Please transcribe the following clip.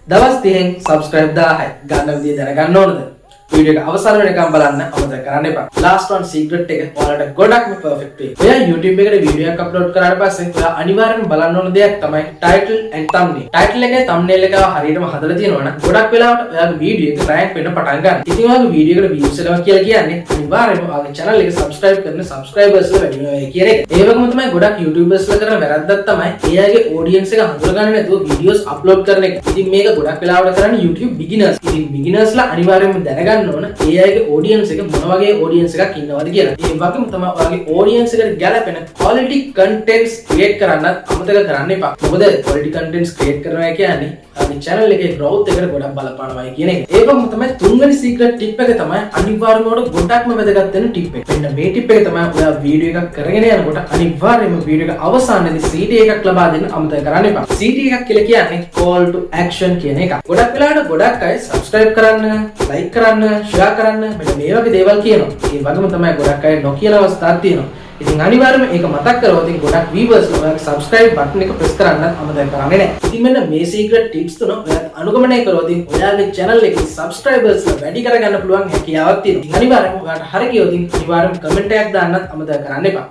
දවස් 30න් subscribe 1000යි ගන්න විදිය දැනගන්න ඕනද? වීඩියෝ එක අවසාන වෙනකම් බලන්න අමතක කරන්න එපා. last one secret එක ඔයාලට ගොඩක්ම perfect වෙයි. ඔයා YouTube එකට වීඩියෝ එකක් upload කරාට පස්සේ ඔයා අනිවාර්යෙන්ම බලන්න ඕන දෙයක් තමයි title and thumbnail. title එකේ thumbnail එක හරියටම හදලා තියෙනවා නම් ගොඩක් වෙලාවට ඔයාගේ වීඩියෝ එක rank වෙන්න පටන් ගන්නවා. ඉතින් ඔයාගේ වීඩියෝ එකට views එනවා කියලා කියන්නේ අනිවාර්යෙන්ම ඔයාගේ channel එක subscribe කරන subscribers ලා වැඩි වෙනවා කියන එක. ඒ වගේම තමයි ගොඩක් YouTubers ලා කරන වැරද්දක් තමයි එයාගේ audience එක හඳුනගන්නේ නැතුව videos upload කරන එක. ඉතින් මේක ගොඩක් වෙලාවට කරන්නේ YouTube beginners. ඉතින් beginners ලා අනිවාර්යෙන්ම දැනගන්න ඕන ඒ අයගේ audience එක මොන වගේ audience එකක් ඉන්නවද කියලා. ඒ වගේම තමයි ඔයාගේ audience එකට ගැලපෙන quality contents create කරන්නත් අමතක කරන්න එපා. මොකද quality contents create කරනවා කියන්නේ අපේ channel එකේ growth එකට ගොඩක් බලපානවා කියන එක. ඒ වගේම තමයි තුන්වෙනි secret tip එක තමයි අනිවාර්යයෙන්ම ගොඩක්ම වැදගත් වෙන tip එක. මෙන්න මේ tip එක තමයි ඔයා වීඩියෝ එකක් කරගෙන යනකොට අනිවාර්යයෙන්ම වීඩියෝ එක අවසානයේදී CD එකක් ලබා දෙන්න අමතක කරන්න එපා. CD එකක් කියලා කියන්නේ call to action කියන එක. ගොඩක් වෙලාවට ගොඩක් අය subscribe කරන්න, like කරන්න, share කරන්න මෙන්න මේ වගේ දේවල් කියනවා. ඒ වගේම තමයි ගොඩක් අය නොකියන අවස්ථාවක් තියෙනවා. ඉතින් අනිවාර්යයෙන්ම ඒක මතක් කරගන්න ඉතින් ගොඩක් viewers ඔයාලගේ subscribe button එක press කරන්න අමතක කරන්නේ නැහැ. ඉතින් මෙන්න මේ secret tips තුන ඔයාලා අනුගමනය කරොත් ඉතින් ඔයාගේ channel එකේ subscribers වැඩි කරගන්න පුළුවන් හැකියාවක් තියෙනවා. ඉතින් අනිවාර්යයෙන්ම ඔයාලට හරි ගියොත් ඉතින් අනිවාර්යයෙන්ම comment එකක් දාන්නත් අමතක කරන්න එපා.